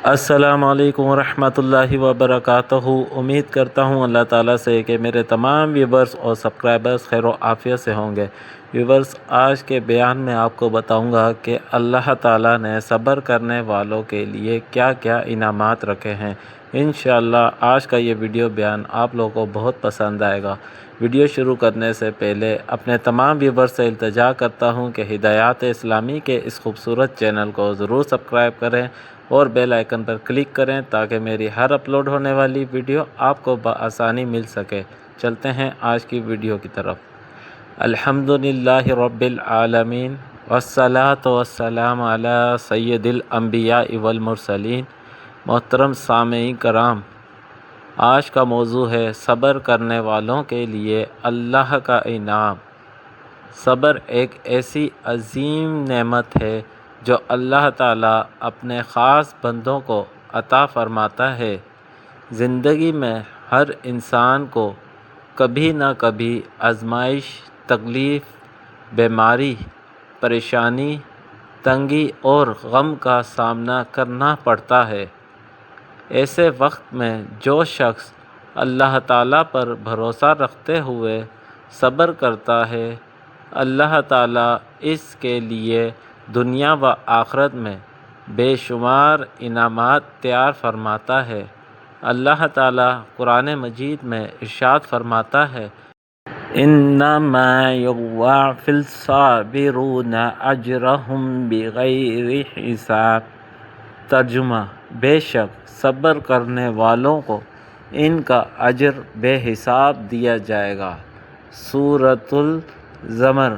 السلام علیکم ورحمۃ اللہ وبرکاتہ۔ امید کرتا ہوں اللہ تعالیٰ سے کہ میرے تمام ویورز اور سبسکرائبرز خیر و عافیت سے ہوں گے۔ ویورز، آج کے بیان میں آپ کو بتاؤں گا کہ اللہ تعالیٰ نے صبر کرنے والوں کے لیے کیا کیا انعامات رکھے ہیں۔ انشاءاللہ آج کا یہ ویڈیو بیان آپ لوگوں کو بہت پسند آئے گا۔ ویڈیو شروع کرنے سے پہلے اپنے تمام ویورز سے التجا کرتا ہوں کہ ہدایات اسلامی کے اس خوبصورت چینل کو ضرور سبسکرائب کریں اور بیل آئیکن پر کلک کریں تاکہ میری ہر اپلوڈ ہونے والی ویڈیو آپ کو بآسانی مل سکے۔ چلتے ہیں آج کی ویڈیو کی طرف۔ الحمدللہ رب العالمین والصلاة والسلام علی سید الانبیاء والمرسلین۔ محترم سامعین کرام، آج کا موضوع ہے صبر کرنے والوں کے لیے اللہ کا انعام۔ صبر ایک ایسی عظیم نعمت ہے جو اللہ تعالیٰ اپنے خاص بندوں کو عطا فرماتا ہے۔ زندگی میں ہر انسان کو کبھی نہ کبھی آزمائش، تکلیف، بیماری، پریشانی، تنگی اور غم کا سامنا کرنا پڑتا ہے۔ ایسے وقت میں جو شخص اللہ تعالیٰ پر بھروسہ رکھتے ہوئے صبر کرتا ہے، اللہ تعالیٰ اس کے لیے دنیا و آخرت میں بے شمار انعامات تیار فرماتا ہے۔ اللہ تعالیٰ قرآن مجید میں ارشاد فرماتا ہے، انما یوفی الصابرون اجرہم بغیر حساب۔ ترجمہ: بے شک صبر کرنے والوں کو ان کا اجر بے حساب دیا جائے گا۔ سورۃ الزمر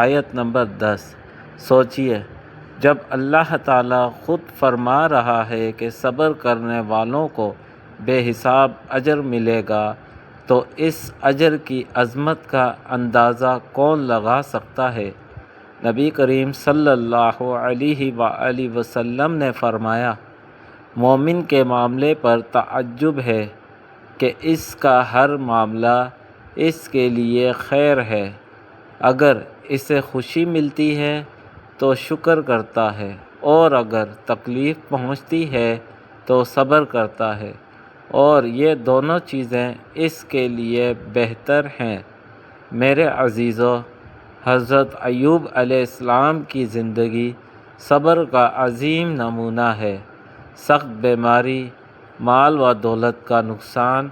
آیت نمبر 10۔ سوچئے، جب اللہ تعالیٰ خود فرما رہا ہے کہ صبر کرنے والوں کو بے حساب اجر ملے گا تو اس اجر کی عظمت کا اندازہ کون لگا سکتا ہے۔ نبی کریم صلی اللہ علیہ وآلہ وسلم نے فرمایا، مومن کے معاملے پر تعجب ہے کہ اس کا ہر معاملہ اس کے لیے خیر ہے۔ اگر اسے خوشی ملتی ہے تو شکر کرتا ہے اور اگر تکلیف پہنچتی ہے تو صبر کرتا ہے، اور یہ دونوں چیزیں اس کے لیے بہتر ہیں۔ میرے عزیزو، حضرت ایوب علیہ السلام کی زندگی صبر کا عظیم نمونہ ہے۔ سخت بیماری، مال و دولت کا نقصان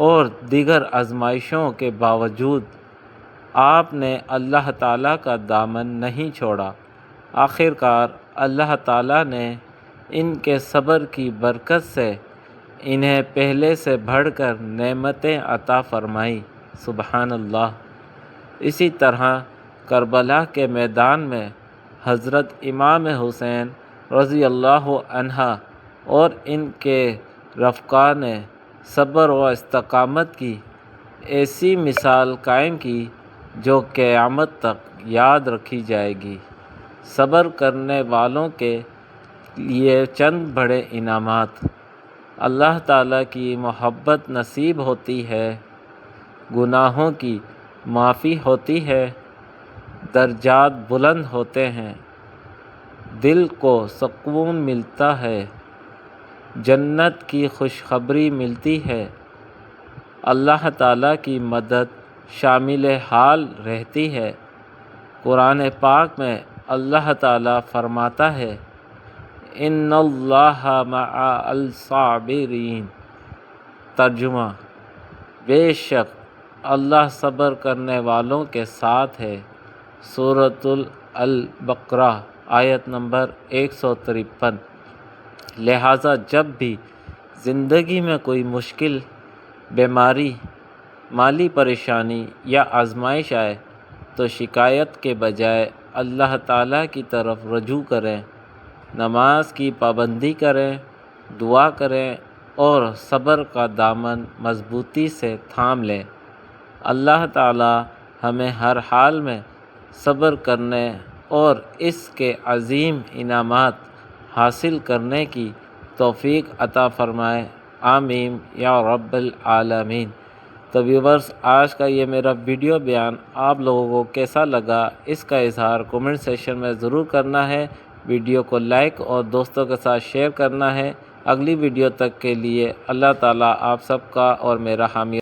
اور دیگر آزمائشوں کے باوجود آپ نے اللہ تعالیٰ کا دامن نہیں چھوڑا۔ آخرکار اللہ تعالیٰ نے ان کے صبر کی برکت سے انہیں پہلے سے بڑھ کر نعمتیں عطا فرمائیں۔ سبحان اللہ۔ اسی طرح کربلا کے میدان میں حضرت امام حسین رضی اللہ عنہ اور ان کے رفقا نے صبر و استقامت کی ایسی مثال قائم کی جو قیامت تک یاد رکھی جائے گی۔ صبر کرنے والوں کے لیے چند بڑے انعامات: اللہ تعالیٰ کی محبت نصیب ہوتی ہے، گناہوں کی معافی ہوتی ہے، درجات بلند ہوتے ہیں، دل کو سکون ملتا ہے، جنت کی خوشخبری ملتی ہے، اللہ تعالیٰ کی مدد شامل حال رہتی ہے۔ قرآن پاک میں اللہ تعالیٰ فرماتا ہے، ان اللہ مع الصابرین۔ ترجمہ: بے شک اللہ صبر کرنے والوں کے ساتھ ہے۔ سورۃ البقرہ آیت نمبر 153۔ لہٰذا جب بھی زندگی میں کوئی مشکل، بیماری، مالی پریشانی یا آزمائش آئے تو شکایت کے بجائے اللہ تعالیٰ کی طرف رجوع کریں، نماز کی پابندی کریں، دعا کریں اور صبر کا دامن مضبوطی سے تھام لیں۔ اللہ تعالیٰ ہمیں ہر حال میں صبر کرنے اور اس کے عظیم انعامات حاصل کرنے کی توفیق عطا فرمائے، آمین یا رب العالمین۔ تو ویورز، آج کا یہ میرا ویڈیو بیان آپ لوگوں کو کیسا لگا، اس کا اظہار کمنٹ سیکشن میں ضرور کرنا ہے۔ ویڈیو کو لائک اور دوستوں کے ساتھ شیئر کرنا ہے۔ اگلی ویڈیو تک کے لیے اللہ تعالیٰ آپ سب کا اور میرا حامی